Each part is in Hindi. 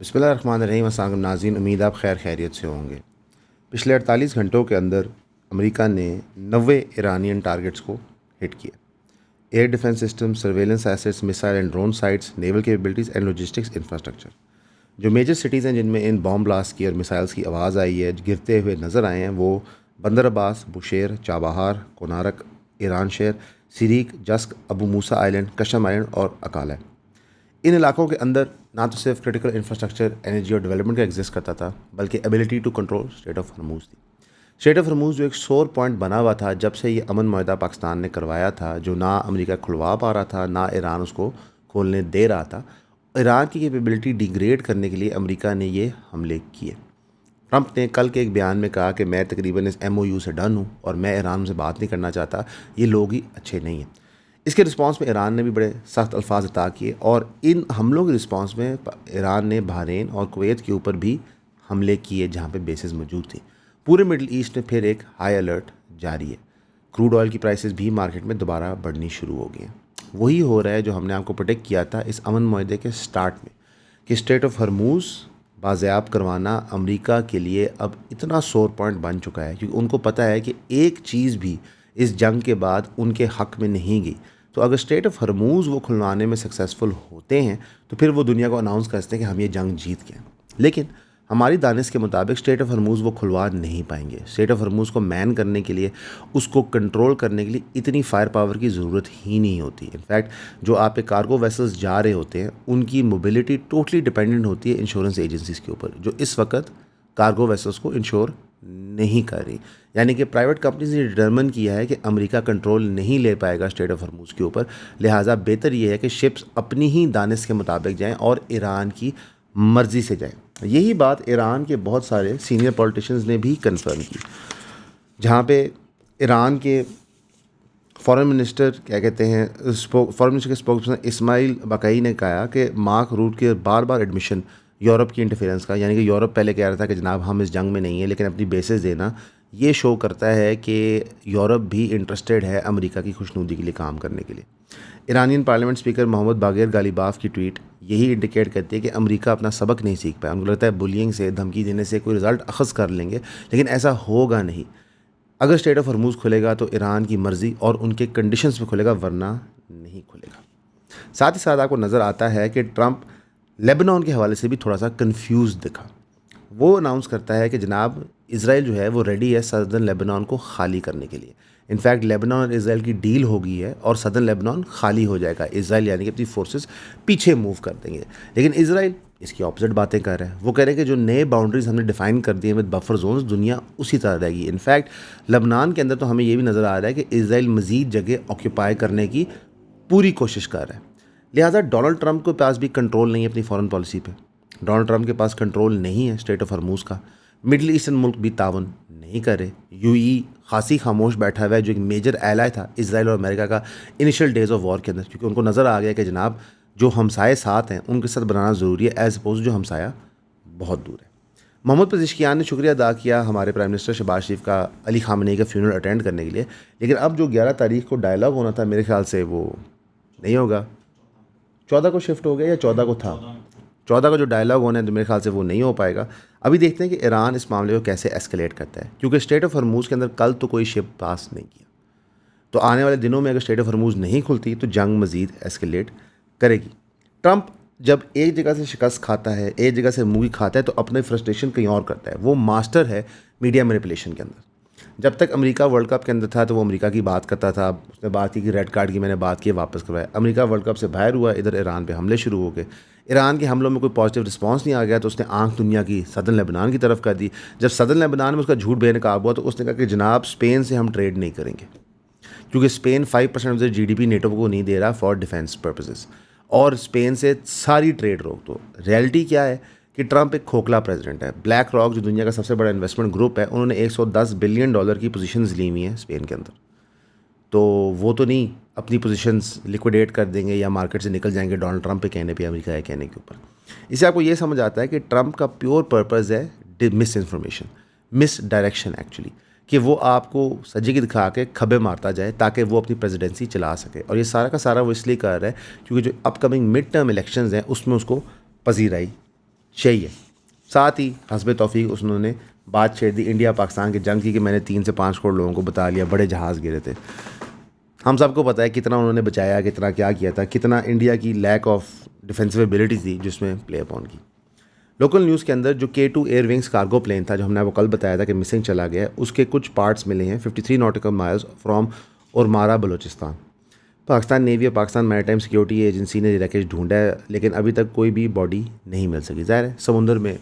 बिस्मिल्लाहिर्रहमानिर्रहीम। अस्सलाम वालेकुम नाज़रीन, उम्मीद आप खैरियत से होंगे। पिछले 48 घंटों के अंदर अमेरिका ने 90 ईरानियन टारगेट्स को हिट किया। Air defence system, surveillance assets, missile and drone sites, naval capabilities and logistics infrastructure. जो मेजर सिटीज़ हैं जिनमें इन बॉम्ब ब्लास्ट की और मिसाइल्स की आवाज़ आई है, गिरते हुए नज़र आए हैं, वो बंदर अब्बास, बुशेर, चाबहार, कोनारक, ईरान शहर, सिरीक, जस्क, अबू मूसा आइलैंड, कशम आइलैंड और अकाला है। इन इलाकों के अंदर ना तो सिर्फ क्रिटिकल इंफ्रास्ट्रक्चर, एनर्जी और डेवलपमेंट का एग्जिस्ट करता था, बल्कि ability to control state of Hormuz थी। स्टेट ऑफ हरमूज जो एक सोर पॉइंट बना हुआ था जब से ये अमन माहिदा पाकिस्तान ने करवाया था, जो ना अमेरिका खुलवा पा रहा था, ना ईरान उसको खोलने दे रहा था। ईरान की कैपेबिलिटी डिग्रेड करने के लिए अमेरिका ने ये हमले किए। ट्रंप ने कल के एक बयान में कहा कि मैं तकरीबन इस MOU से डन हूँ और मैं ईरान से बात नहीं करना चाहता, ये लोग ही अच्छे नहीं हैं। इसके रिस्पांस में ईरान ने भी बड़े सख्त अल्फाज अता किए और इन हमलों के रिस्पांस में ईरान ने बहरीन और कुवैत के ऊपर भी हमले किए जहाँ पे बेसिस मौजूद थी। पूरे मिडल ईस्ट में फिर एक हाई अलर्ट जारी है। क्रूड ऑयल की प्राइसेस भी मार्केट में दोबारा बढ़नी शुरू हो गई हैं। वही हो रहा है जो हमने आपको प्रोटेक्ट किया था इस अमन माहदे के स्टार्ट में, कि स्टेट ऑफ हरमूज बाज़याब करवाना अमेरिका के लिए अब इतना सोर पॉइंट बन चुका है, क्योंकि उनको पता है कि एक चीज़ भी इस जंग के बाद उनके हक़ में नहीं गई। तो अगर स्टेट ऑफ हरमूज़ वो खुलवाने में सक्सेसफुल होते हैं तो फिर वो दुनिया को अनाउंस करते हैं कि हम ये जंग जीत गए। लेकिन हमारी दानिश के मुताबिक स्टेट ऑफ हरमूज़ वो खुलवा नहीं पाएंगे। स्टेट ऑफ हरमूज़ को मैन करने के लिए, उसको कंट्रोल करने के लिए इतनी फायर पावर की ज़रूरत ही नहीं होती। इनफैक्ट जो आप पे कार्गो वेसल्स जा रहे होते हैं उनकी मोबिलिटी टोटली डिपेंडेंट होती है इंश्योरेंस एजेंसीज़ के ऊपर, जो इस वक्त कार्गो वेसल्स को इंश्योर नहीं कर रही। यानी कि प्राइवेट कंपनीज ने डिटर्मिन किया है कि अमेरिका कंट्रोल नहीं ले पाएगा स्टेट ऑफ हरमूज़ के ऊपर। लिहाजा बेहतर ये है कि शिप्स अपनी ही दानिश के मुताबिक जाएं और ईरान की मर्ज़ी से जाएं। यही बात ईरान के बहुत सारे सीनियर पॉलिटिशियंस ने भी कंफर्म की, जहाँ पे ईरान के फॉरेन मिनिस्टर क्या कहते हैं, फॉरेन मिनिस्टर के स्पोक्सपर्सन इस्माइल बकाई ने कहा कि मार्क रूट के बार बार एडमिशन यूरोप की इंटरफेरेंस का, यानी कि यूरोप पहले कह रहा था कि जनाब हम इस जंग में नहीं है लेकिन अपनी बेसेस देना, ये शो करता है कि यूरोप भी इंटरेस्टेड है अमेरिका की खुशनुदी के लिए काम करने के लिए। Iranian parliament speaker Mohammad बागेर Ghalibaf की ट्वीट यही इंडिकेट करती है कि अमेरिका अपना सबक नहीं सीख पाया। उनको लगता है बुलिंग से, धमकी देने से कोई रिज़ल्ट अखज़ कर लेंगे, लेकिन ऐसा होगा नहीं। अगर स्टेट ऑफ हरमूज़ खुलेगा तो ईरान की मर्ज़ी और उनके कंडीशंस में खुलेगा, वरना नहीं खुलेगा। साथ ही साथ आपको नज़र आता है कि ट्रंप लेबनान के हवाले से भी थोड़ा सा कंफ्यूज दिखा। वो अनाउंस करता है कि जनाब इसराइल जो है वो रेडी है सदर्न लेबनान को खाली करने के लिए। इनफैक्ट लेबनान और इसराइल की डील हो गई है और सदर्न लेबनान खाली हो जाएगा। इसराइल यानी कि अपनी फोर्सेस पीछे मूव कर देंगे। लेकिन इसराइल इसकी ऑपोजिट बातें कर रहा है। वो कह रहे हैं कि जो नए बाउंड्रीज हमने डिफाइन कर दिए विद बफर जोन्स, दुनिया उसी तरह रहेगी। इनफैक्ट लेबनान के अंदर तो हमें ये भी नज़र आ रहा है कि इसराइल मज़ीद जगह ऑक्यूपाई करने की पूरी कोशिश कर रहा है। लिहाजा डोनाल्ड ट्रंप के पास भी कंट्रोल नहीं है अपनी फॉरेन पॉलिसी पे। डोनाल्ड ट्रंप के पास कंट्रोल नहीं है स्टेट ऑफ हरमूज़ का। मिडल ईस्टर्न मुल्क भी तावन नहीं कर रहे। UAE खासी खामोश बैठा हुआ है, जो एक मेजर एलाय था इसराइल और अमेरिका का इनिशियल डेज ऑफ वॉर के अंदर, क्योंकि उनको नज़र आ गया कि जनाब जो हमसाए साथ हैं उनके साथ बनाना ज़रूरी है, एज अपोज जो हमसाया बहुत दूर है। मोहम्मद पेज़ेश्कियान ने शुक्रिया अदा किया हमारे प्राइम मिनिस्टर शहबाज शरीफ का अली खामनेई का फ्यूनरल अटेंड करने के लिए, लेकिन अब जो 11 तारीख को डायलॉग होना था मेरे ख्याल से वो नहीं होगा। 14 को शिफ्ट हो गया या 14 को था? 14 का जो डायलॉग होना है तो मेरे ख्याल से वो नहीं हो पाएगा। अभी देखते हैं कि ईरान इस मामले को कैसे एस्केलेट करता है, क्योंकि स्टेट ऑफ हरमूज़ के अंदर कल तो कोई शिप पास नहीं किया। तो आने वाले दिनों में अगर स्टेट ऑफ हरमूज़ नहीं खुलती तो जंग मज़ीद एस्केलेट करेगी। ट्रंप जब एक जगह से शिकस्त खाता है, एक जगह से मूवी खाता है, तो अपने फ्रस्ट्रेशन कहीं और करता है। वो मास्टर है मीडिया मैनिपुलेशन के अंदर। जब तक अमेरिका वर्ल्ड कप के अंदर था तो वो अमेरिका की बात करता था। उसने बात की कि रेड कार्ड की मैंने बात की, वापस करवाया। अमेरिका वर्ल्ड कप से बाहर हुआ, इधर ईरान पे हमले शुरू हो गए। ईरान के हमलों में कोई पॉजिटिव रिस्पांस नहीं आ गया तो उसने आंख दुनिया की सदर्न लेबनान की तरफ कर दी। जब सदर्न लेबनान में उसका झूठ बेनकाब हुआ तो उसने कहा कि जनाब स्पेन से हम ट्रेड नहीं करेंगे, क्योंकि Spain 5% of the GDP NATO को नहीं दे रहा फॉर डिफेंस पर्पसेस, और स्पेन से सारी ट्रेड रोक दो। रियलिटी क्या है कि ट्रंप एक खोखला प्रेसिडेंट है। ब्लैक रॉक जो दुनिया का सबसे बड़ा इन्वेस्टमेंट ग्रुप है, उन्होंने $110 बिलियन की पोजीशंस ली हुई हैं स्पेन के अंदर। तो वो तो नहीं अपनी पोजीशंस लिक्विडेट कर देंगे या मार्केट से निकल जाएंगे डोनाल्ड ट्रंप के कहने पे, अमेरिका के कहने के ऊपर। इससे आपको ये समझ आता है कि ट्रंप का प्योर पर्पज़ है miss information, miss direction actually, कि वो आपको सज्जे की दिखा के खबे मारता जाए ताकि वो अपनी प्रेसिडेंसी चला सके। और ये सारा का सारा वो इसलिए कर रहा है क्योंकि जो अपकमिंग मिड टर्म इलेक्शंस हैं उसमें उसको पजीराई शही है। साथ ही हस्ब तौफीक उन्होंने बात छेड़ दी इंडिया पाकिस्तान की जंग की कि मैंने 3 से 5 करोड़ लोगों को बता लिया, बड़े जहाज़ गिरे थे। हम सबको पता है कितना उन्होंने बचाया, कितना क्या किया था, कितना इंडिया की लैक ऑफ डिफेंसिव एबिलिटी थी जिसमें प्ले अपॉन की। लोकल न्यूज़ के अंदर जो K2 air wings cargo plane था जो हमने आपको कल बताया था कि मिसिंग चला गया है, उसके कुछ पार्ट्स मिले हैं 53 nautical miles from Ormara Balochistan. Pakistan navy और पाकिस्तान मैरीटाइम सिक्योरिटी एजेंसी ने रैकेट ढूंढा है, लेकिन अभी तक कोई भी बॉडी नहीं मिल सकी। ज़ाहिर है समुंदर में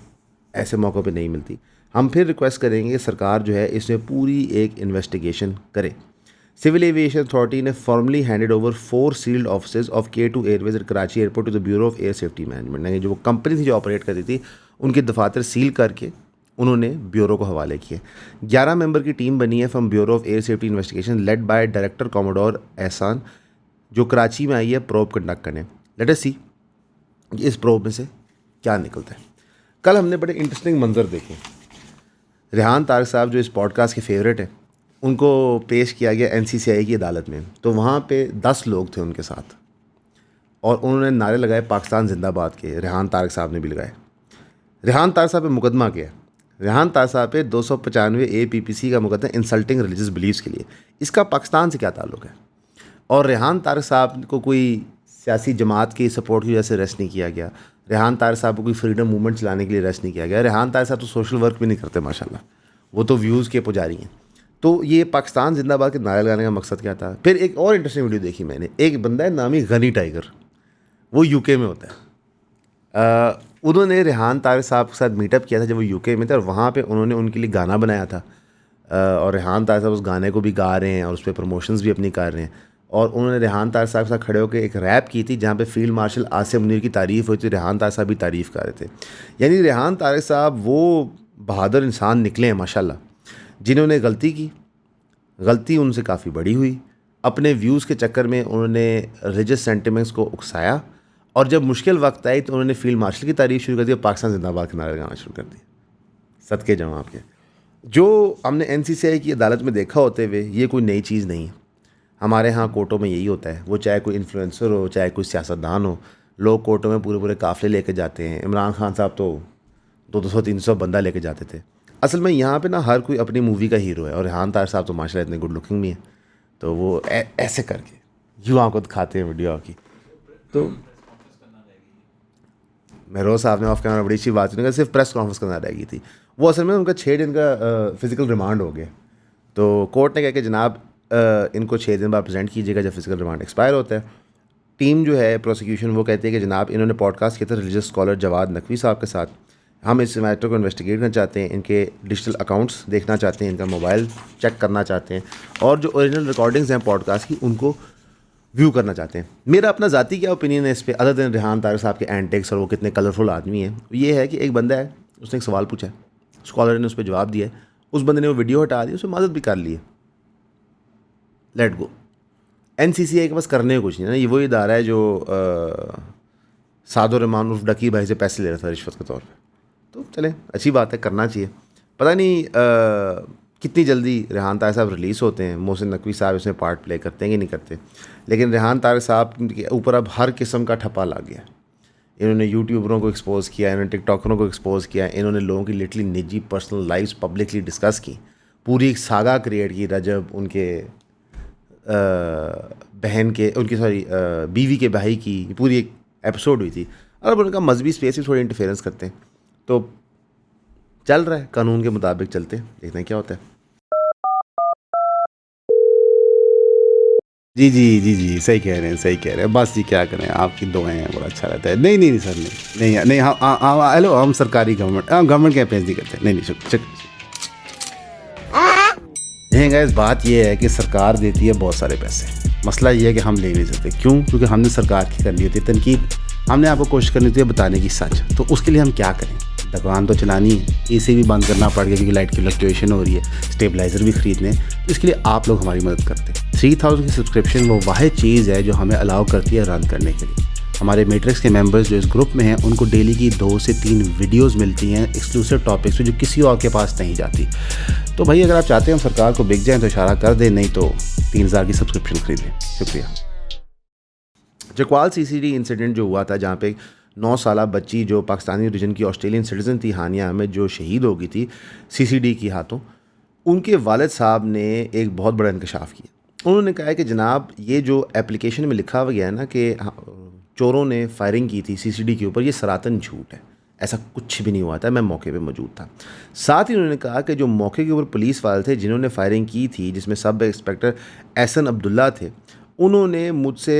ऐसे मौक़ों पे नहीं मिलती। हम फिर रिक्वेस्ट करेंगे कि सरकार जो है इसमें पूरी एक इन्वेस्टिगेशन करे। सिविल एविएशन अथॉरिटी ने formally handed over 4 sealed officers of K2 airways at Karachi airport to the bureau of air safety management. यानी जो वो कंपनी थी जो ऑपरेट करती थी उनके दफातर सील करके उन्होंने ब्यूरो को हवाले किए। 11 मेंबर की टीम बनी है from bureau of air safety investigation led by director commodore एहसान, जो कराची में आई है प्रोब कंडक्ट करने। लेट अस सी इस प्रोब में से क्या निकलता है। कल हमने बड़े इंटरेस्टिंग मंजर देखे। रेहान तारक साहब जो इस पॉडकास्ट के फेवरेट हैं, उनको पेश किया गया NCCI की अदालत में। तो वहाँ पे 10 लोग थे उनके साथ और उन्होंने नारे लगाए पाकिस्तान जिंदाबाद के। रेहान तारक साहब ने भी लगाए। रेहान तारक साहब पे मुकदमा किया है। रेहान तारक साहब पे 295 APPC का मुकदमा इंसल्टिंग रिलीजियस बिलीव्स के लिए। इसका पाकिस्तान से क्या ताल्लुक है? और रेहान तारक साहब को कोई सियासी जमात की सपोर्ट की वजह से अरेस्ट नहीं किया गया। रेहान तारक साहब को कोई फ्रीडम मूवमेंट चलाने के लिए अरेस्ट नहीं किया गया। रेहान तारक साहब तो सोशल वर्क भी नहीं करते माशाल्लाह, वो तो व्यूज़ के पुजारी हैं। तो ये पाकिस्तान जिंदाबाद के नारे लगाने का मकसद क्या था? फिर एक और इंटरेस्टिंग वीडियो देखी मैंने। एक बंदा है नामी गनी टाइगर, वो UK में होता है। उन्होंने रेहान तारक साहब के साथ मीटअप किया था जब वो UK में थे और वहाँ पे उन्होंने उनके लिए गाना बनाया था। और रेहान तारक साहब उस गाने को भी गा रहे हैं और उस पर प्रमोशंस भी अपनी कर रहे हैं। और उन्होंने रेहान तारक साहब के साथ खड़े होकर एक रैप की थी जहाँ पे फील्ड मार्शल आसिम मुनीर की तारीफ़ हुई थी। रेहान तारक साहब भी तारीफ़ कर रहे थे। यानी रेहान तारक साहब वो बहादुर इंसान निकले हैं माशाल्लाह, जिन्होंने गलती की, गलती उनसे काफ़ी बड़ी हुई। अपने व्यूज़ के चक्कर में उन्होंने रिलीजियस सेंटिमेंट्स को उकसाया और जब मुश्किल वक्त आई तो उन्होंने फील्ड मार्शल की तारीफ़ शुरू कर दी और पाकिस्तान जिंदाबाद के नारे लगाना शुरू कर दिए। सदके जाऊँ आपके। जो हमने NCCI की अदालत में देखा होते हुए ये कोई नई चीज़ नहीं है। हमारे यहाँ कोर्टों में यही होता है। वो चाहे कोई इन्फ्लुएंसर हो, चाहे कोई सियासतदान हो, लोग कोर्टों में पूरे पूरे काफ़िले लेके जाते हैं। इमरान खान साहब तो 200-300 बंदा लेके जाते थे। असल में यहाँ पे ना हर कोई अपनी मूवी का हीरो है और रेहान तारक साहब तो माशाल्लाह इतने गुड लुकिंग भी हैं, तो वो ऐसे करके यूँ आपको दिखाते हैं वीडियो की। तो महरोज साहब ने ऑफ कैमरा बड़ी अच्छी बात नहीं, सिर्फ प्रेस कॉन्फ्रेंस करना रह गई थी। वो असल में उनका 6 दिन का फिज़िकल रिमांड हो गया। तो कोर्ट ने कहा कि जनाब इनको 6 दिन बाद प्रेजेंट कीजिएगा जब फिज़िकल रिमांड एक्सपायर होता है। टीम जो है प्रोसिक्यूशन वो कहती है कि जनाब इन्होंने पॉडकास्ट किया था रिलीजियस स्कॉलर जवाद नकवी साहब के साथ। हम इस मैटर को इन्वेस्टिगेट करना चाहते हैं, इनके डिजिटल अकाउंट्स देखना चाहते हैं, इनका मोबाइल चेक करना चाहते हैं और जो ओरिजिनल रिकॉर्डिंग्स हैं पॉडकास्ट की उनको व्यू करना चाहते हैं। मेरा अपना ज़ाती क्या ओपिनियन है इस पर, अदर देन रेहान तारक साहब के एंटिक्स और वो कितने कलरफुल आदमी हैं, ये है कि एक बंदा है, उसने एक सवाल पूछा है, स्कॉलर ने उस पर जवाब दिया है, उस बंदे ने वो वीडियो हटा दी, उसमें मदद भी कर ली है, लेट गो। NCCI के पास करने को कुछ नहीं है ना। ये वही इदारा है जो सादुर रहमान उर्फ डकी भाई से पैसे ले रहा था रिश्वत के तौर पे। तो चलें, अच्छी बात है, करना चाहिए। पता नहीं कितनी जल्दी रेहान तारक साहब रिलीज़ होते हैं। मोहसिन नकवी साहब इसमें पार्ट प्ले करते हैं कि नहीं करते, लेकिन रेहान तारक साहब के ऊपर अब हर किस्म का ठप्पा लग गया। इन्होंने यूट्यूबरों को एक्सपोज़ किया, इन्होंने टिकटॉकरों को एक्सपोज़ किया, इन्होंने लोगों की लिटरली निजी पर्सनल लाइफ्स पब्लिकली डिस्कस की, पूरी एक सागा क्रिएट की। रजब उनके बहन के उनकी बीवी के भाई की पूरी एक एपिसोड हुई थी। और अब उनका मजहबी स्पेस भी थोड़ी इंटरफेरेंस करते हैं। तो चल रहा है, कानून के मुताबिक चलते हैं, देखते हैं क्या होता है। जी जी जी जी, सही कह रहे हैं, सही कह रहे हैं। बस जी क्या करें, आपकी दुआएं हैं, बड़ा अच्छा रहता है। नहीं नहीं नहीं सर, नहीं नहीं नहीं, हाँ हेलो, हम सरकारी गवर्नमेंट कैंपेन नहीं करते। नहीं नहीं शुक्र। गाइस, बात ये है कि सरकार देती है बहुत सारे पैसे, मसला ये है कि हम ले नहीं सकते। क्यों? क्योंकि हमने सरकार की करनी होती है तनकीद, हमने आपको कोशिश करनी होती है बताने की सच। तो उसके लिए हम क्या करें? दुकान तो चलानी है, AC भी बंद करना पड़ गया क्योंकि लाइट की फ्लक्चुएशन हो रही है, स्टेबलाइज़र भी ख़रीदने। तो इसके लिए आप लोग हमारी मदद करते हैं। 3000 की सब्सक्रिप्शन वो वाहिद चीज़ है जो हमें अलाउ करती है रन करने के लिए। हमारे मैट्रिक्स के मेंबर्स जो इस ग्रुप में हैं उनको डेली की 2 से 3 वीडियोस मिलती हैं एक्सक्लूसिव टॉपिक्स पे, जो किसी और के पास नहीं जाती। तो भाई अगर आप चाहते हैं हम सरकार को बिक जाएँ तो इशारा कर दें, नहीं तो 3000 की सब्सक्रिप्शन खरीद लें। शुक्रिया। चकवाल CCD इंसिडेंट जो हुआ था, जहाँ पे 9 साला बच्ची जो पाकिस्तानी ओरिजिन की ऑस्ट्रेलियन सिटीज़न थी, हानिया अहमद, जो शहीद हो गई थी सीसीडी की हाथों, उनके वालिद साहब ने एक बहुत बड़ा इंकशाफ किया। उन्होंने कहा है कि जनाब, ये जो एप्लीकेशन में लिखा हुआ गया है ना कि चोरों ने फायरिंग की थी सीसीडी के ऊपर, ये सरातन झूठ है। ऐसा कुछ भी नहीं हुआ था, मैं मौके पे मौजूद था। साथ ही उन्होंने कहा कि जो मौके के ऊपर पुलिस वाले थे जिन्होंने फायरिंग की थी, जिसमें सब इंस्पेक्टर एहसन अब्दुल्ला थे, उन्होंने मुझसे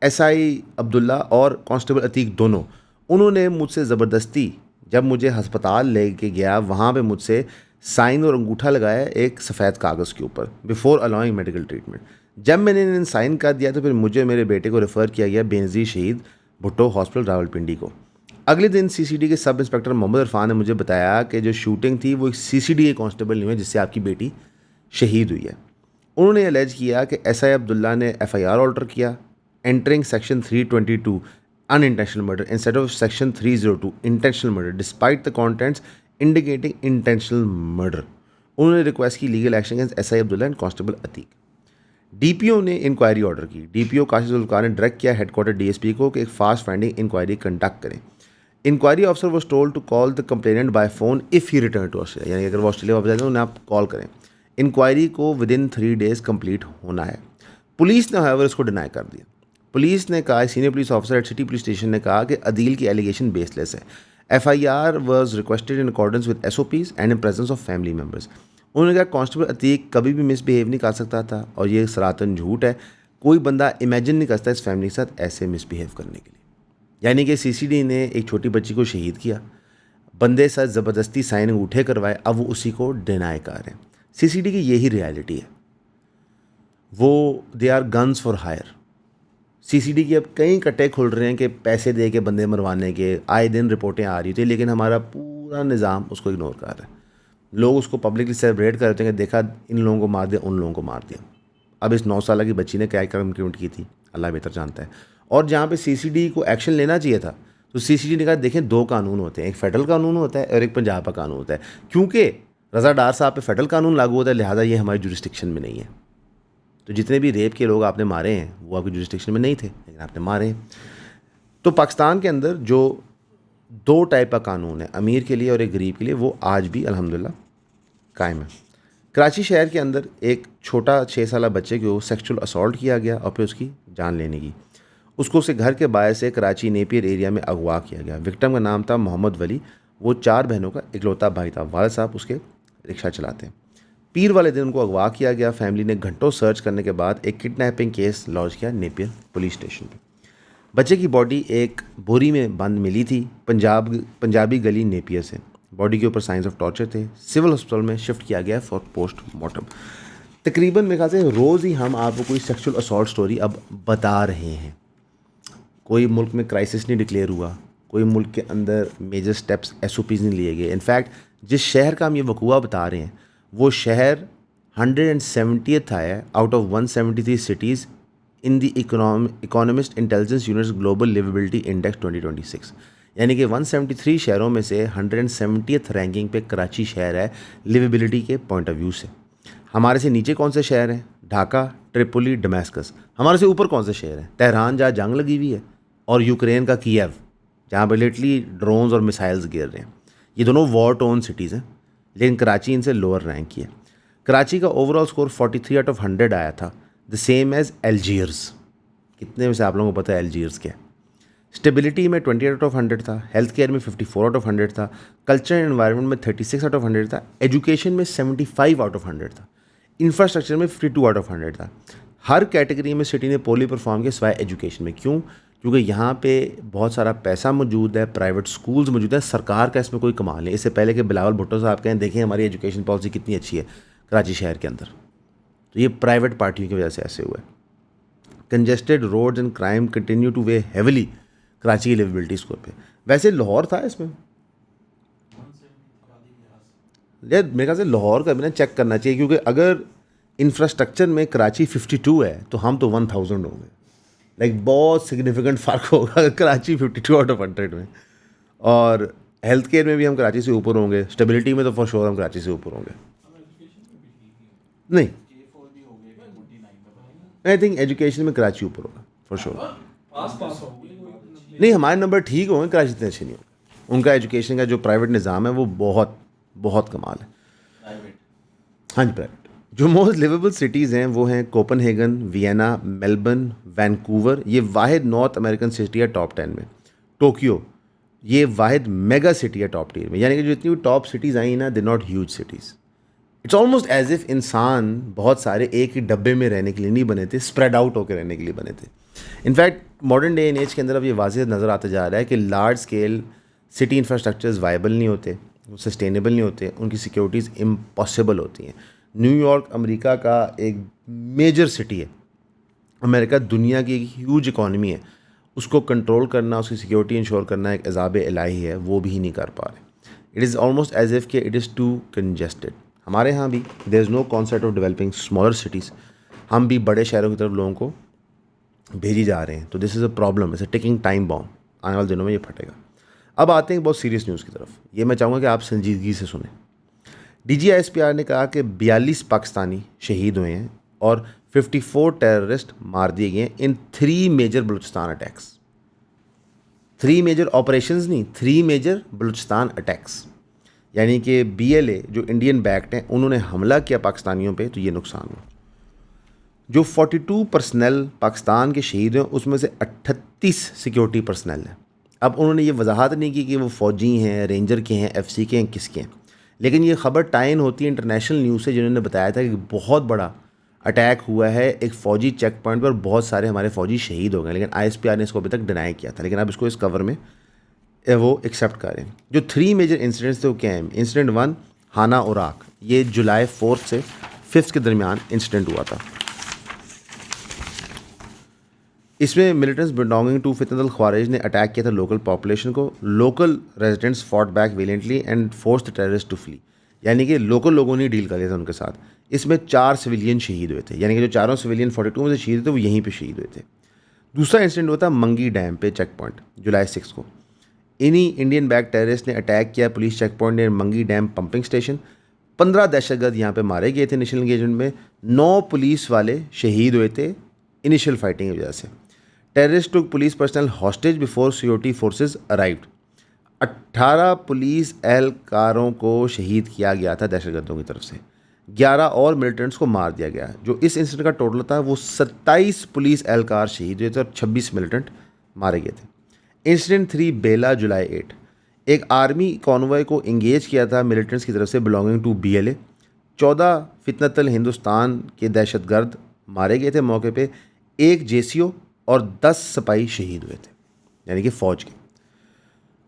एसआई अब्दुल्ला और कांस्टेबल अतीक दोनों, उन्होंने मुझसे ज़बरदस्ती, जब मुझे हस्पताल ले के गया वहाँ पे मुझसे साइन और अंगूठा लगाया एक सफ़ेद कागज़ के ऊपर, बिफोर अलाउइंग मेडिकल ट्रीटमेंट। जब मैंने इन्हें साइन कर दिया तो फिर मुझे मेरे बेटे को रेफ़र किया गया बेनज़ीर शहीद भुट्टो हॉस्पिटल रावलपिंडी को। अगले दिन सीसीडी के सब इंस्पेक्टर मोहम्मद इरफान ने मुझे बताया कि जो शूटिंग थी वो सीसीडी के कांस्टेबल नहीं हुए जिससे आपकी बेटी शहीद हुई है। उन्होंने एलेज किया कि एसआई अब्दुल्ला ने एफआईआर ऑल्टर किया, entering section 322 unintentional murder instead of section 302 intentional murder despite the contents indicating intentional murder। उन्होंने रिक्वेस्ट की legal action against SI Abdullah and constable Atiq. DPO ने इंक्वायरी ऑर्डर की। डीपीओ काशिफ जुल्फकार ने डायरेक्ट किया हेडक्वार्टर डीएसपी को कि एक फास्ट फाइंडिंग इंक्वायरी कंडक्ट करें। Inquiry officer was told to call the complainant by phone if he return to Australia, यानी अगर वो ऑस्ट्रेलिया वापस जाते हैं उन्हें आप कॉल करें। इंक्वायरी को विद इन 3 days कंप्लीट होना है। पुलिस ने हाउएवर इसको डिनाई कर दिया। पुलिस ने कहा, senior police officer eight city police station ने कहा कि अदील की एलिगेशन बेसलेस है। FIR was requested in accordance with SOPs and in presence of family members. उन्होंने कहा कांस्टेबल अतीक कभी भी मिसबिहेव नहीं कर सकता था और ये सरातन झूठ है। कोई बंदा इमेजिन नहीं करता इस फैमिली के साथ ऐसे मिसबिहेव करने के लिए। यानी कि सीसीडी ने एक छोटी बच्ची को शहीद किया, बंदे साथ ज़बरदस्ती साइन अंगूठे करवाए, अब वो उसी को डिनाई कर रहे हैं। सीसीडी की यही रियलिटी है। वो they are guns for hire. CCD की अब कई कट्टे खुल रहे हैं कि पैसे दे के बंदे मरवाने के, आए दिन रिपोर्टें आ रही थी, लेकिन हमारा पूरा निज़ाम उसको इग्नोर कर रहा है। लोग उसको पब्लिकली सेलिब्रेट करते हैं कि देखा इन लोगों को मार दिया, उन लोगों को मार दिया। अब इस 9 साल की बच्ची ने क्या कर्म कमिट की थी अल्लाह बेहतर जानता है। और जहाँ पे सीसीडी को एक्शन लेना चाहिए था तो सीसीडी ने कहा देखें 2 कानून होते हैं, एक फेडरल कानून होता है और एक पंजाब का कानून होता है। क्योंकि रज़ा डार साहब पे फेडरल कानून लागू होता है, लिहाजा ये हमारी जुरिस्डिक्शन में नहीं है। तो जितने भी रेप के लोग आपने मारे हैं वो आपकी जुरिस्डिक्शन में नहीं थे, लेकिन आपने मारे हैं। तो पाकिस्तान के अंदर जो 2 टाइप का कानून है, अमीर के लिए और एक गरीब के लिए, वो आज भी अल्हम्दुलिल्लाह कायम है। कराची शहर के अंदर एक छोटा 6 साला बच्चे को सेक्सुअल असॉल्ट किया गया और फिर उसकी जान लेने की। उसको उसके घर के बाहर से कराची नेपियर एरिया में अगवा किया गया। विक्टिम का नाम था मोहम्मद वली। वो 4 बहनों का इकलौता भाई था। वालिद साहब उसके रिक्शा चलाते हैं। पीर वाले दिन उनको अगवा किया गया। फैमिली ने घंटों सर्च करने के बाद एक किडनैपिंग केस लॉन्च किया नेपियर पुलिस स्टेशन पर। बच्चे की बॉडी एक बोरी में बंद मिली थी पंजाबी गली नेपियर से। बॉडी के ऊपर साइंस ऑफ टॉर्चर थे। सिविल हॉस्पिटल में शिफ्ट किया गया फॉर पोस्टमार्टम। तकरीबन मेरे ख्याल से रोज़ ही हम आपको कोई सेक्सुअल असॉल्ट स्टोरी अब बता रहे हैं। कोई मुल्क में क्राइसिस नहीं डिक्लेयर हुआ, कोई मुल्क के अंदर मेजर स्टेप्स एसओपीज़ नहीं लिए गए। इनफैक्ट जिस शहर का हम ये वकूआ बता रहे हैं वो शहर 170th आया है out of 173 cities in the economist intelligence units global liveability index 2026। यानी कि 173 शहरों में से 170th रैंकिंग पे कराची शहर है लिवेबिलिटी के पॉइंट ऑफ व्यू से। हमारे से नीचे कौन से शहर हैं? Dhaka, Tripoli, Damascus. हमारे से ऊपर कौन से शहर हैं? तेहरान जहाँ जंग लगी हुई है, और यूक्रेन का कीव जहाँ पर लिटरली ड्रोन्स और मिसाइल्स गिर रहे हैं। ये दोनों वॉर टोन सिटीज़ हैं, लेकिन कराची इनसे लोअर रैंक की है। कराची का ओवरऑल स्कोर 43 आउट ऑफ 100 आया था, द सेम एज एल्जीयर्स। कितने में से आप लोगों को पता है एल्जीयर्स क्या है? स्टेबिलिटी में 28 आउट ऑफ 100 था। हेल्थ केयर में 54 आउट ऑफ 100 था। कल्चर एंड एनवायरनमेंट में 36 आउट ऑफ 100 था। एजुकेशन में 75 आउट ऑफ 100 था। इंफ्रास्ट्रक्चर में 52 आउट ऑफ 100 था। हर कैटेगरी में सिटी ने पोली परफॉर्म किया सिवाय एजुकेशन में। क्यों? क्योंकि यहाँ पे बहुत सारा पैसा मौजूद है, प्राइवेट स्कूल्स मौजूद है, सरकार का इसमें कोई कमाल नहीं। इससे पहले कि बिलावल भुट्टो साहब कहें देखें हमारी एजुकेशन पॉलिसी कितनी अच्छी है कराची शहर के अंदर, तो ये प्राइवेट पार्टियों की वजह से ऐसे हुआ है। Congested roads and crime continue to weigh heavily Karachi की लिवेबिलिटी स्कोर पे। वैसे लाहौर था इसमें, यार मेरे ख्याल से लाहौर का भी ना चेक करना चाहिए, क्योंकि अगर इंफ्रास्ट्रक्चर में कराची 52 है तो हम तो 1000 होंगे। लाइक बहुत सिग्निफिकेंट फ़र्क होगा कराची 52 आउट ऑफ 100 में। और हेल्थ केयर में भी हम कराची से ऊपर होंगे। स्टेबिलिटी में तो फॉर श्योर हम कराची से ऊपर होंगे। नहीं, आई थिंक एजुकेशन में कराची ऊपर होगा फॉर श्योर। नहीं, हमारे नंबर ठीक होंगे, कराची इतने अच्छे नहीं होंगे। उनका एजुकेशन का जो प्राइवेट निज़ाम है वो बहुत बहुत कमाल है। हाँ जी, प्राइवेट। जो मोस्ट लिवेबल सिटीज़ हैं वो हैं कोपनहेगन, वियना, मेलबर्न, वैंकूवर, ये वाहिद नॉर्थ अमेरिकन सिटी है टॉप 10 में। टोक्यो, ये वाहिद मेगा सिटी है टॉप 10 में। यानी कि जो इतनी टॉप सिटीज़ आई ना, they not huge cities. It's almost as if इंसान बहुत सारे एक ही डब्बे में रहने के लिए नहीं बने थे, स्प्रेड आउट होकर रहने के लिए बने थे। In fact modern day and age के अंदर अब ये वाज़ेह नज़र आता जा रहा है कि large scale city infrastructures viable नहीं होते, वो सस्टेनेबल नहीं होते, उनकी सिक्योरिटीज़ इम्पॉसिबल होती हैं। न्यूयॉर्क अमेरिका का एक मेजर सिटी है, अमेरिका दुनिया की एक ह्यूज इकॉनमी है, उसको कंट्रोल करना, उसकी सिक्योरिटी इंश्योर करना एक अज़ाब इलाही है, वो भी नहीं कर पा रहे। It is almost as if कि इट इज़ टू कंजेस्टेड। हमारे यहाँ भी there is no concept of developing smaller cities, हम भी बड़े शहरों की तरफ लोगों को भेजी जा रहे हैं। तो this is a problem, is a ticking time bomb, आने वाले दिनों में ये फटेगा। अब आते हैं बहुत सीरियस न्यूज़ की तरफ। ये मैं चाहूँगा कि आप संजीदगी से सुने। DGISPR ने कहा कि 42 पाकिस्तानी शहीद हुए हैं और 54 टेररिस्ट मार दिए गए इन 3 major Balochistan attacks. 3 major operations नहीं, 3 मेजर बलूचिस्तान अटैक्स। यानी कि BLA जो इंडियन बैक्ड हैं, उन्होंने हमला किया पाकिस्तानियों पे, तो ये नुकसान हुआ। जो 42 पर्सनल पाकिस्तान के शहीद हैं, उसमें से 38 सिक्योरिटी पर्सनल हैं। अब उन्होंने ये वजाहत नहीं की कि वो फ़ौजी हैं, रेंजर के हैं, FC के हैं, किसके हैं, लेकिन ये ख़बर टाइन होती है इंटरनेशनल न्यूज़ से, जिन्होंने बताया था कि बहुत बड़ा अटैक हुआ है एक फ़ौजी चेक पॉइंट पर, बहुत सारे हमारे फ़ौजी शहीद हो गए। लेकिन ISPR ने इसको अभी तक डिनाई किया था, लेकिन अब इसको इस कवर में वो एक्सेप्ट करें। जो 3 मेजर इंसिडेंट्स थे वो क्या हैं? इंसिडेंट 1 हाना उराक, ये जुलाई 4 से 5 के दरमियान इंसिडेंट हुआ था। इसमें militants belonging to Fitna al Khawarij ने अटैक किया था लोकल पॉपुलेशन को। Local residents fought back valiantly and forced the terrorists to flee, यानी कि लोकल लोगों ने डील कर लिया था उनके साथ। इसमें 4 सिविलियन शहीद हुए थे, यानी कि जो चारों सिविलियन 42 में से शहीद थे वो यहीं पे शहीद हुए थे। दूसरा इंसिडेंट हुआ था मंगी डैम पे चेक पॉइंट, जुलाई 6 को। इन्हीं इंडियन बैक टेररिस्ट ने अटैक किया पुलिस चेक पॉइंट नियर मंगी डैम पंपिंग स्टेशन। 15 दहशतगर्द यहाँ पे मारे गए थे इनिशियल इंगेजमेंट में। 9 पुलिस वाले शहीद हुए थे इनिशियल फाइटिंग की वजह से। Terrorists took police personnel hostage before security forces arrived. 18 police एहलकारों को शहीद किया गया था दहशतगर्दों की तरफ से। 11 और मिलिटेंट्स को मार दिया गया। जो इस इंसिडेंट का टोटल था वो 27 पुलिस एहलकार शहीद हुए थे और 26 मिलिटेंट मारे गए थे। इंसिडेंट 3 बेला, जुलाई 8, एक आर्मी कॉन्वॉय को इंगेज किया था मिलिटेंट्स की तरफ से बिलोंगिंग टू BLA। 14 फितनतल हिंदुस्तान के दहशतगर्द मारे गए थे मौके पे। 1 JCO और 10 सिपाही शहीद हुए थे, यानी कि फ़ौज के।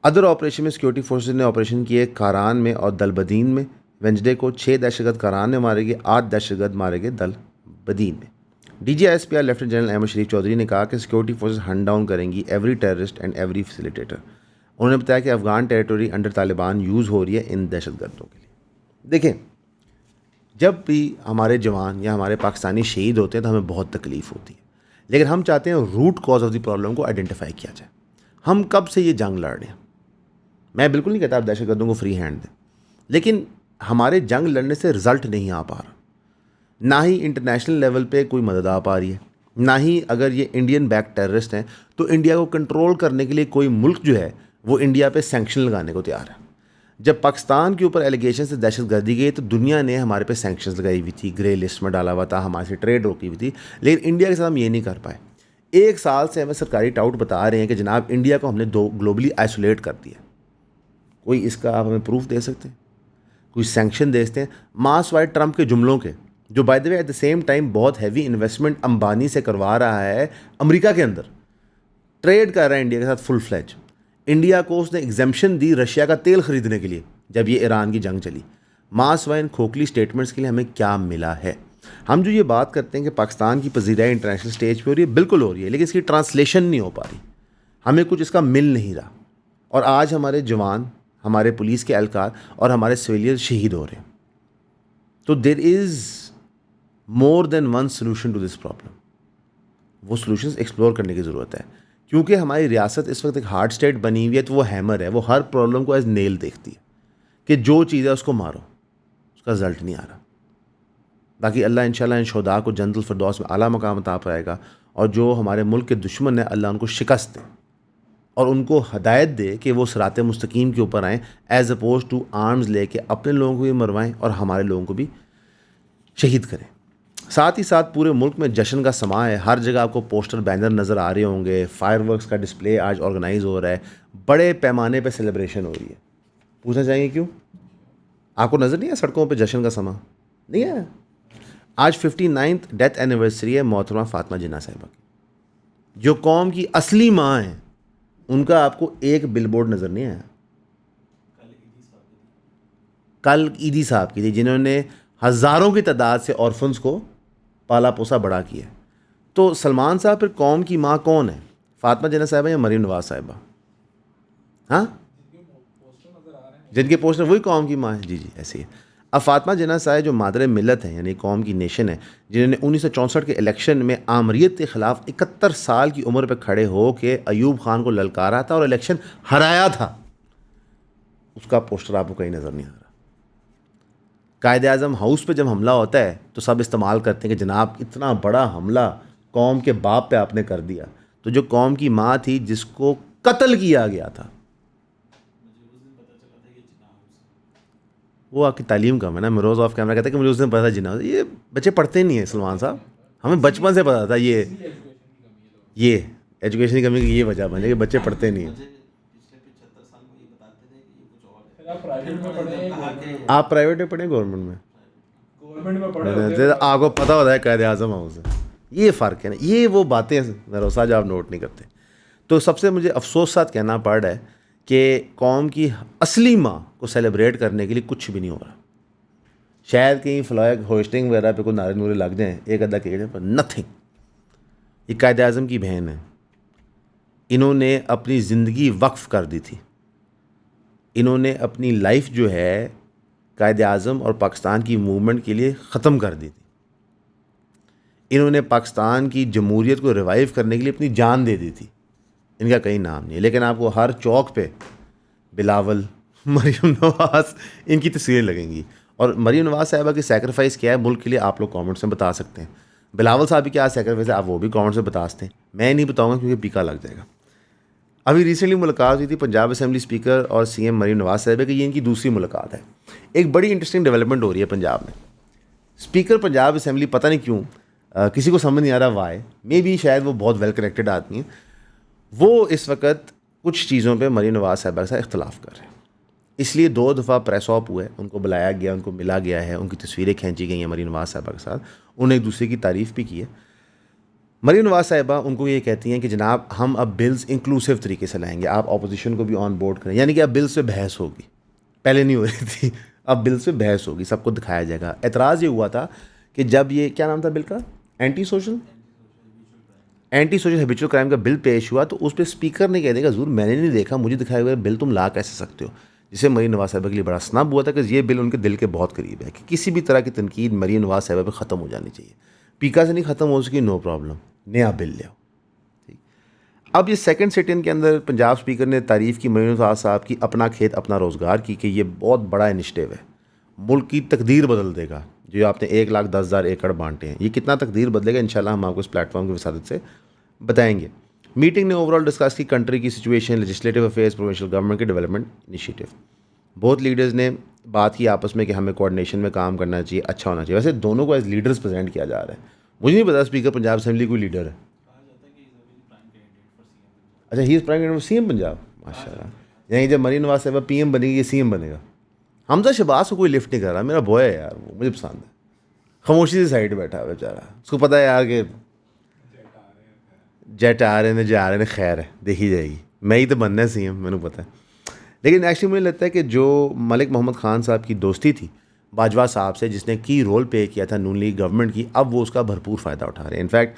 अदर ऑपरेशन में सिक्योरिटी फोर्सेज ने ऑपरेशन किए कारान में और दलबदीन में। वेंसडे को 6 दहशतगर्द कारान में मारे गए, 8 दहशतगर्द मारे गए दलबदीन में। DGISPR लेफ्टिनेंट जनरल अहमद शरीफ चौधरी ने कहा कि सिक्योरिटी फोर्सेज हंट डाउन करेंगी every terrorist and every facilitator. उन्होंने बताया कि Afghan territory under Taliban use हो रही है इन दहशतगर्दों के लिए। देखें, जब भी हमारे जवान या हमारे पाकिस्तानी शहीद होते हैं तो हमें बहुत तकलीफ़ होती है, लेकिन हम चाहते हैं root cause of the problem को आइडेंटिफाई किया जाए। हम कब से ये जंग लड़ रहे हैं? मैं बिल्कुल नहीं कहता आप दहशतगर्दों को फ्री हैंड दें, लेकिन हमारे जंग लड़ने से रिज़ल्ट नहीं आ पा रहा। ना ही इंटरनेशनल लेवल पे कोई मदद आ पा रही है, ना ही अगर ये इंडियन बैक टेररिस्ट हैं तो इंडिया को कंट्रोल करने के लिए कोई मुल्क जो है वो इंडिया पे सैंक्शन लगाने को तैयार है। जब पाकिस्तान के ऊपर एलिगेशन से दहशतगर्दी गई तो दुनिया ने हमारे पे सैंक्शंस लगाई हुई थी, ग्रे लिस्ट में डाला हुआ था, हमारे से ट्रेड रोकी हुई थी, लेकिन इंडिया के साथ हम ये नहीं कर पाए। 1 साल से हमें सरकारी टाउट बता रहे हैं कि जनाब इंडिया को हमने ग्लोबली आइसोलेट कर दिया। कोई इसका आप हमें प्रूफ दे सकते हैं? कोई सैंक्शन दे सकते हैं? मास वाइड ट्रंप के जुमलों के, जो by the way at the same time बहुत हैवी इन्वेस्टमेंट अंबानी से करवा रहा है अमेरिका के अंदर, ट्रेड कर रहा है इंडिया के साथ फुल फ्लैज। इंडिया को उसने एग्जेम्पशन दी रशिया का तेल खरीदने के लिए जब ये ईरान की जंग चली। मास वाइन खोखली स्टेटमेंट्स के लिए हमें क्या मिला है? हम जो ये बात करते हैं कि पाकिस्तान की पजीराई इंटरनेशनल स्टेज पे हो रही है, बिल्कुल हो रही है, लेकिन इसकी ट्रांसलेशन नहीं हो पा रही, हमें कुछ इसका मिल नहीं रहा। और आज हमारे जवान, हमारे पुलिस के एहलकार और हमारे सिविलियन शहीद हो रहे हैं। तो there is more than one solution to this problem. वो सोल्यूशंस एक्सप्लोर करने की ज़रूरत है, क्योंकि हमारी रियासत इस वक्त एक हार्ड स्टेट बनी हुई है। तो वो हैमर है, वो हर प्रॉब्लम को एज नेल देखती है कि जो चीज़ है उसको मारो, उसका रिजल्ट नहीं आ रहा। बाकी अल्लाह इंशाल्लाह इन शुहदा को जन्नतुल फिरदौस में आला मकाम अता पाएगा, और जो हमारे मुल्क के दुश्मन हैं अल्लाह उनको शिकस्त दे और उनको हदायत दे कि वो सिरात मुस्तकीम के ऊपर आएँ, एज़ अपोज टू आर्म्स लेके अपने लोगों को भी मरवाएं और हमारे लोगों को भी शहीद करें। साथ ही साथ पूरे मुल्क में जश्न का समा है, हर जगह आपको पोस्टर बैनर नज़र आ रहे होंगे, फायरवर्क्स का डिस्प्ले आज ऑर्गेनाइज हो रहा है, बड़े पैमाने पे सेलिब्रेशन हो रही है। पूछना चाहेंगे क्यों? आपको नज़र नहीं है सड़कों पे जश्न का समा? नहीं है। आज 59th डेथ एनिवर्सरी है मोहतरमा फ़ातिमा जिन्ना साहिबा की, जो कौम की असली माँ हैं। उनका आपको एक बिलबोर्ड नज़र नहीं आया। कल ईदी साहब की थी, जिन्होंने हज़ारों की तादाद से ऑर्फन्स को पाला पोसा बड़ा किया। तो सलमान साहब फिर कौम की माँ कौन है? फ़ातिमा जिन्ना साहिबा या मरीम नवाज़ साहिबा? हाँ, जिनके पोस्टर वही कौम की माँ है। जी जी, ऐसे ही है। अब फ़ातिमा जिन्ना साहिब जो मादर मिलत है, यानी कौम की नेशन है, जिन्होंने 1964 के इलेक्शन में आमरीत के ख़िलाफ़ 71 साल की उम्र पर खड़े हो के अयूब खान को ललकारा था और इलेक्शन हराया था, उसका पोस्टर आपको कहीं नज़र नहीं आ रहा। कायद-ए-आज़म हाउस पे जब हमला होता है तो सब इस्तेमाल करते हैं कि जनाब इतना बड़ा हमला कौम के बाप पे आपने कर दिया। तो जो कौम की माँ थी जिसको कत्ल किया गया था, वो आपकी तालीम कम है ना। मैं रोज़ ऑफ कैमरा कहता है कि मुझे उस दिन पता था जिन्ना। ये बच्चे पढ़ते नहीं है सलमान साहब, हमें बचपन से पता था ये एजुकेशन की कमी की ये वजह बन जाए कि बच्चे पढ़ते नहीं हैं। आप प्राइवेट में पढ़े गवर्नमेंट में? आपको पता होता है कायद-ए-आज़म हाउस है। ये फ़र्क है ना, ये वो बातें नरोसा जो आप नोट नहीं करते। तो सबसे मुझे अफसोस साथ कहना पड़ रहा है कि कौम की असली माँ को सेलिब्रेट करने के लिए कुछ भी नहीं हो रहा। शायद कहीं फ्लैग होस्टिंग वगैरह पे कोई नारे नूरे लग जाएँ, एक अद्धा के पर नथिंग। ये कायद-ए-आज़म की बहन है, इन्होंने अपनी ज़िंदगी वक्फ़ कर दी थी। इन्होंने अपनी लाइफ जो है कायद-ए-आज़म और पाकिस्तान की मूवमेंट के लिए ख़त्म कर दी थी। इन्होंने पाकिस्तान की जमहूरियत को रिवाइव करने के लिए अपनी जान दे दी थी। इनका कहीं नाम नहीं है, लेकिन आपको हर चौक पे बिलावल, मरीम नवाज़, इनकी तस्वीरें लगेंगी। और मरीम नवाज़ साहिबा की सैक्रिफाइस क्या है मुल्क के लिए, आप लोग कमेंट्स में बता सकते हैं। बिलावल साहब की क्या सैक्रिफाइस है, आप वो भी कमेंट्स में बता सकते हैं। मैं नहीं बताऊँगा क्योंकि पीका लग जाएगा। अभी रिसेंटली मुलाकात हुई थी पंजाब असेंबली स्पीकर और सीएम मरीम नवाज़ साहिबा की, ये इनकी दूसरी मुलाकात है। एक बड़ी इंटरेस्टिंग डेवलपमेंट हो रही है पंजाब में। स्पीकर पंजाब असेंबली, पता नहीं क्यों किसी को समझ नहीं आ रहा वाई, मे बी शायद वो बहुत वेल कनेक्टेड आदमी है, वो इस वक्त कुछ चीज़ों पे मरीम नवाज़ साहिबा के साथ इख्तलाफ कर रहे हैं। इसलिए 2 दफ़ा प्रेस ऑप हुआ है, उनको बुलाया गया, उनको मिला गया है, उनकी तस्वीरें खींची गई हैं मरीम नवाज़ साहिबा के साथ, उन्होंने एक दूसरे की तारीफ़ भी की है। मरीम नवाज़ साहिबा उनको ये कहती हैं कि जनाब हम अब बिल्स इंक्लूसिव तरीके से लाएंगे, आप अपोजिशन को भी ऑन बोर्ड करें, यानी कि अब बिल्स पे बहस होगी। पहले नहीं हो रही थी, अब बिल्स पे बहस होगी, सबको दिखाया जाएगा। एतराज़ ये हुआ था कि जब ये क्या नाम था बिल का, एंटी सोशल हैबिचुअल क्राइम का बिल पेश हुआ, तो उस पर स्पीकर ने कह दिया हजूर मैंने नहीं देखा, मुझे दिखाया हुआ बिल तुम ला कैसे सकते हो, जिससे मरीम नवाज़ साहिबा के लिए बड़ा स्नब हुआ था कि ये बिल उनके दिल के बहुत करीब है कि किसी भी तरह की तनकीद मरीम नवाज़ साहिबा पर ख़त्म हो जानी चाहिए। पीका से नहीं ख़त्म हो सकी, नो प्रॉब्लम, नया बिल ले आओ। ठीक, अब ये सेकंड सिटिंग के अंदर पंजाब स्पीकर ने तारीफ़ की मरीम नवाज़ साहब की अपना खेत अपना रोज़गार की कि ये बहुत बड़ा इनिशिएटिव है, मुल्क की तकदीर बदल देगा। जो आपने 1,10,000 एकड़ बांटे हैं, ये कितना तकदीर बदलेगा इंशाल्लाह हम आपको इस प्लेटफॉर्म की वसादत से बताएंगे। मीटिंग ने ओवरऑल डिस्कस की कंट्री की situation, legislative affairs, provincial government के डेवलपमेंट इनिशिएटिव। बहुत लीडर्स ने बात की आपस में कि हमें कोऑर्डिनेशन में काम करना चाहिए, अच्छा होना चाहिए। वैसे दोनों को एज लीडर्स प्रेजेंट किया जा रहा है। मुझे नहीं पता स्पीकर पंजाब असेंबली कोई लीडर है। अच्छा, he is prime candidate CM Punjab, माशाल्लाह। यानी जब मरीम नवाज़ साहिबा पीएम बनेगी, ये सीएम बनेगा। हमजा शहबाज को कोई लिफ्ट नहीं कर रहा, मेरा बॉय है यार, वो मुझे पसंद है। खामोशी से साइड बैठा है बेचारा, उसको पता है यार कि जेट आ रहे हैं, जा रहे हैं, खैर है, देखी जाएगी। मैं ही तो बनना है सीएम, मैंने पता है। लेकिन एक्चुअली मुझे लगता है कि जो मलिक मोहम्मद खान साहब की दोस्ती थी बाजवा साहब से, जिसने की रोल प्ले किया था नून लीग गवर्नमेंट की, अब वो उसका भरपूर फ़ायदा उठा रहे हैं। In fact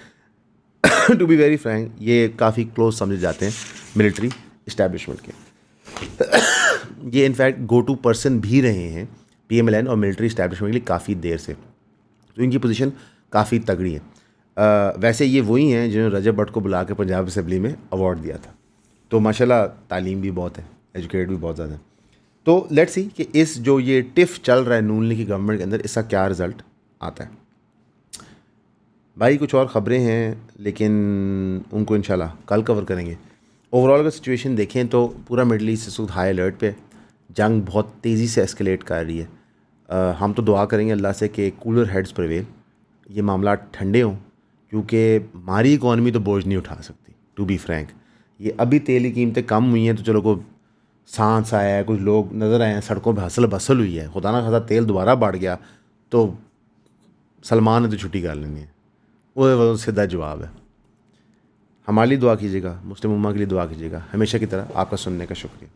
to be very frank, ये काफ़ी क्लोज समझे जाते हैं मिलिट्री इस्टेब्लिशमेंट के। ये इनफैक्ट गो टू पर्सन भी रहे हैं PMLN और मिलिट्री इस्टेब्लिशमेंट के लिए काफ़ी देर से, तो इनकी पोजीशन काफ़ी तगड़ी है। वैसे ये वही हैं जिन्होंने रजब भट्ट को बुला के पंजाब असेंबली में अवार्ड दिया था। तो माशाल्लाह तालीम भी बहुत है, एजुकेटेड भी बहुत ज़्यादा है। तो लेट्स सी कि इस जो ये टिफ चल रहा है नून लीग की गवर्नमेंट के अंदर, इसका क्या रिज़ल्ट आता है। भाई कुछ और ख़बरें हैं लेकिन उनको इंशाल्लाह कल कवर करेंगे। ओवरऑल अगर सिचुएशन देखें तो पूरा मिडल ईस्ट इस वक्त हाई अलर्ट पे है। जंग बहुत तेज़ी से एस्केलेट कर रही है। हम तो दुआ करेंगे अल्लाह से कि कूलर हेड्स प्रिवेल, ये मामला ठंडे हों, क्योंकि हमारी इकॉनमी तो बोझ नहीं उठा सकती टू बी फ्रैंक। ये अभी तेल की कीमतें कम हुई हैं तो चलो को सांस आया है, कुछ लोग नज़र आए हैं, सड़कों पर हसल बसल हुई है। खुदा ना खासा तेल दोबारा बढ़ गया तो सलमान ने तो छुट्टी कर लेनी है, वो सीधा जवाब है। हमारे लिए दुआ कीजिएगा, मुस्लिम उम्मा के लिए दुआ कीजिएगा। हमेशा की तरह आपका सुनने का शुक्रिया।